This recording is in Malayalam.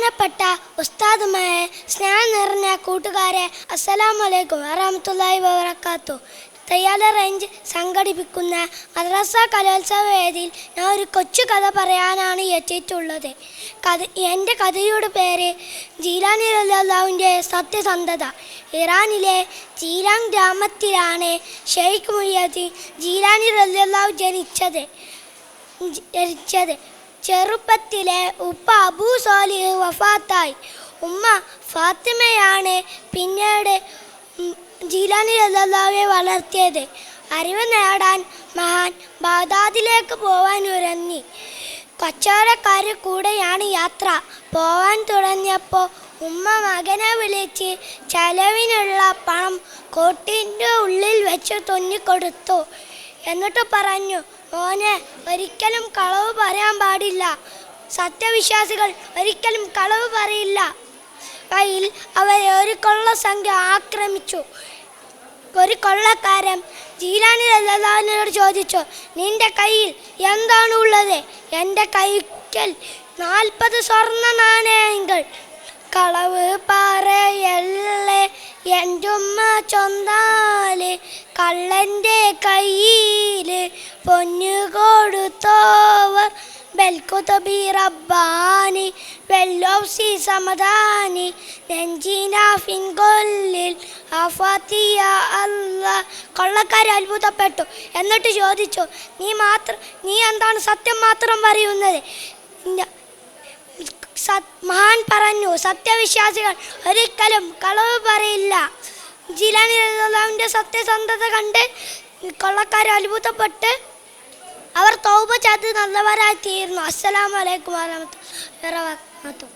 ബഹുമാനപ്പെട്ട ഉസ്താദുമാരെ, സ്നേഹം നിറഞ്ഞ കൂട്ടുകാരെ, അസ്സലാമു അലൈക്കും വറഹ്മത്തുള്ളാഹി വബറകാതുഹു. തയ്യാല റേഞ്ച് സംഘടിപ്പിക്കുന്ന മദ്രസ കലോത്സവ വേദിയിൽ ഞാൻ ഒരു കൊച്ചു കഥ പറയാനാണ് എത്തിയിട്ടുള്ളത്. എൻ്റെ കഥയുടെ പേര് ജീലാനി റളിയല്ലാഹുവിൻ്റെ സത്യസന്ധത. ഇറാനിലെ ജീലാൻ ഗ്രാമത്തിലാണ് ഷെയ്ഖ് മുഹിയുദ്ദീൻ ജീലാനി റളിയല്ലാഹു ജനിച്ചത്. ചെറുപ്പത്തിലെ ഉപ്പ അബൂ സാലിഹ് വഫാത്തായി. ഉമ്മ ഫാത്തിമയാണ് പിന്നീട് ജീലാനി റളിയല്ലാഹുവിനെ വളർത്തിയത്. അറിവ് നേടാൻ മഹാൻ ബാഗ്ദാദിലേക്ക് പോവാൻ ഇറങ്ങി. കച്ചവടക്കാരുടെ കൂടെയാണ് യാത്ര. പോവാൻ തുടങ്ങിയപ്പോൾ ഉമ്മ മകനെ വിളിച്ച് ചെലവിനുള്ള പണം കോട്ടിൻ്റെ ഉള്ളിൽ വെച്ച് തുന്നിക്കൊടുത്തു. എന്നിട്ട് പറഞ്ഞു, മോനെ, ഒരിക്കലും കളവ് പറയാൻ പാടില്ല. സത്യവിശ്വാസികൾ ഒരിക്കലും കളവ് പറയില്ല. കയ്യിൽ അവരെ ഒരു കൊള്ളസംഖ്യ ആക്രമിച്ചു. ഒരു കൊള്ളക്കാരൻ ജീലാനി റളിയല്ലാഹുവിനോട് ചോദിച്ചു, നിന്റെ കയ്യിൽ എന്താണ് ഉള്ളത്? എൻ്റെ കൈക്കൽ 40 സ്വർണ്ണ നാണയങ്ങൾ. കളവ് പറയല്ലേ, എൻ്റെ ഉമ്മ ചൊന്നാല് കള്ളൻ്റെ കയ്യിൽ പൊന്നു കൊടുത്തോവർ ബൽകുതുബി റബ്ബാനി വെല്ലോസി സമദാനി നെഞ്ചിനാഫിൻ കൊല്ലിൽ അഫാത്തിയ അല്ല. കൊള്ളക്കാർ അത്ഭുതപ്പെട്ടു. എന്നിട്ട് ചോദിച്ചു, നീ എന്താണ് സത്യം മാത്രം പറയുന്നത്? മഹാൻ പറഞ്ഞു, സത്യവിശ്വാസികൾ ഒരിക്കലും കളവ് പറയില്ല. ജീലാനി റളിയല്ലാഹുവിൻ്റെ സത്യസന്ധത കണ്ട് കൊള്ളക്കാർ അത്ഭുതപ്പെട്ട് അവർ തൗബ ചെയ്ത് നല്ലവരായി തീർന്നു. അസ്സലാമു അലൈക്കും വറഹ്മത്തുള്ളാഹി വബറകാതുഹു.